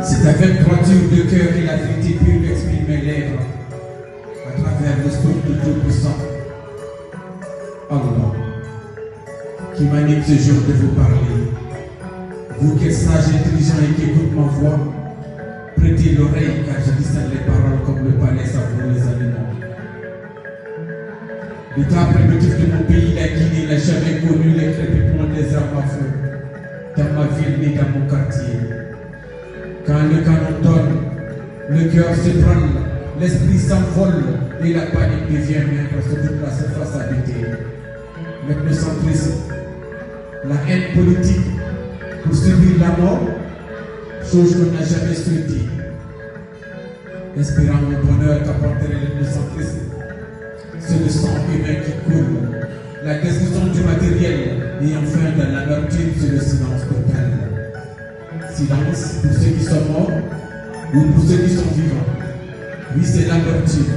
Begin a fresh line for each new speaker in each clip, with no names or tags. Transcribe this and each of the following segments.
C'est avec droiture de cœur que la vérité pure exprime mes lèvres à travers le souffle de Tout-Puissant. Allah, qui m'anime ce jour de vous parler. Vous qui êtes sages, intelligents et qui écoutent ma voix, prêtez l'oreille car je discerne les paroles comme le palais savoure les aliments. L'état primitif de mon pays, la Guinée, n'a jamais connu les crépitements des armes à feu dans ma ville ni dans mon quartier. Quand le canon donne, le cœur s'ébranle, l'esprit s'envole et la panique devient maigre sur toute la surface habitée. L'ethnocentrisme, la haine politique pour subir la mort, chose qu'on n'a jamais souhaitée. Espérant le bonheur qu'apporterait l'ethnocentrisme, c'est le sang humain qui coule, la destruction du matériel et enfin dans l'amertume, c'est le silence total. Silence pour ceux qui sont morts ou pour ceux qui sont vivants. Oui, c'est l'amertume,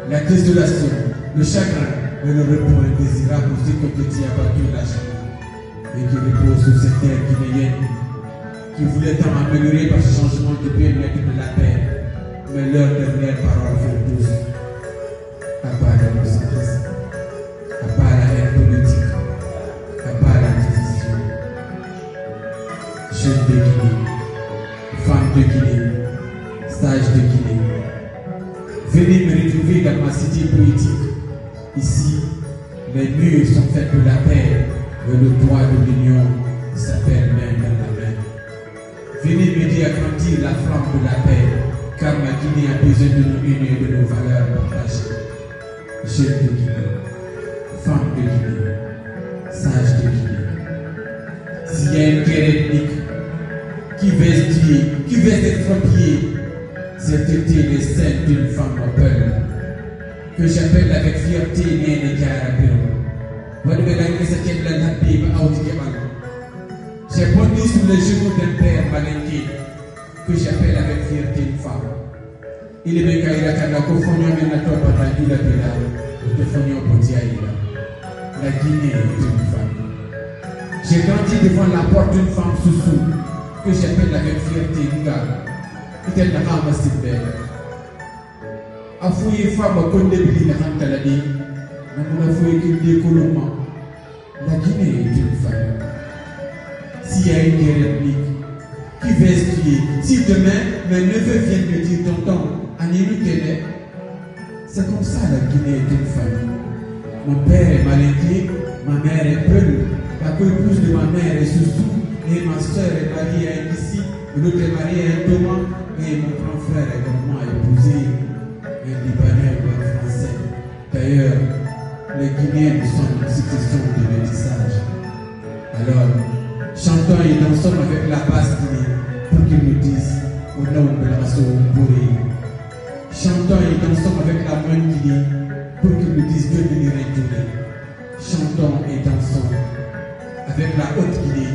la désolation, le chagrin et le repos indésirable pour ceux qui ont été abattus la chair et qui reposent sur cette terre guinéenne qui voulait tant améliorer par ce changement de bien-être de la paix. Mais leur dernière parole fut tous. À part l'ethnocentrisme, à part la haine politique, à part la division. Jeunes de Guinée, femmes de Guinée, sages de Guinée, venez me retrouver dans ma cité poétique. Ici, les murs sont faits de la paix et le doigt de l'union s'appelle main dans la main. Venez m'aider à grandir la flamme de la paix, car ma Guinée a besoin de nous unir et de nos valeurs partagées. Jeunes de Guinée, femmes de Guinée, sages de Guinée. S'il y a une guerre ethnique qui baisse des trois-pieds, c'est été les scènes d'une femme noble que j'appelle avec fierté Néné Diarra Birame. J'ai bondi sur les genoux d'un père malinqué que j'appelle avec fierté une femme. Il est bien qu'il a la Guinée est une femme. J'ai grandi devant la porte d'une femme sous-sous que j'appelle avec fierté Nga. Il n'a pas si belle. A fouillé femme au côté de l'île Rantaladi, n'a fouillé qu'il décollement. La Guinée est une femme. S'il y a une guerre ethnique, qui va esquiver? Si demain, mes neveux viennent me dire tonton, Anilou Kene, c'est comme ça la Guinée est une famille. Mon père est malinqué, ma mère est peule, la co-épouse de ma mère est sous-sous, et ma soeur est mariée à ici, l'autre est mariée à un Thomas, et mon grand frère est comme moi épousé, un Libanais ou un Français. D'ailleurs, les Guinéens sont une succession de métissage. Alors, chantons et dansons avec la basse Guinée pour qu'ils nous disent au nom de la Soumbouré. Chantons et dansons avec la moine Guinée pour qu'ils nous disent que de l'Iretouré. Chantons et dansons avec la haute Guinée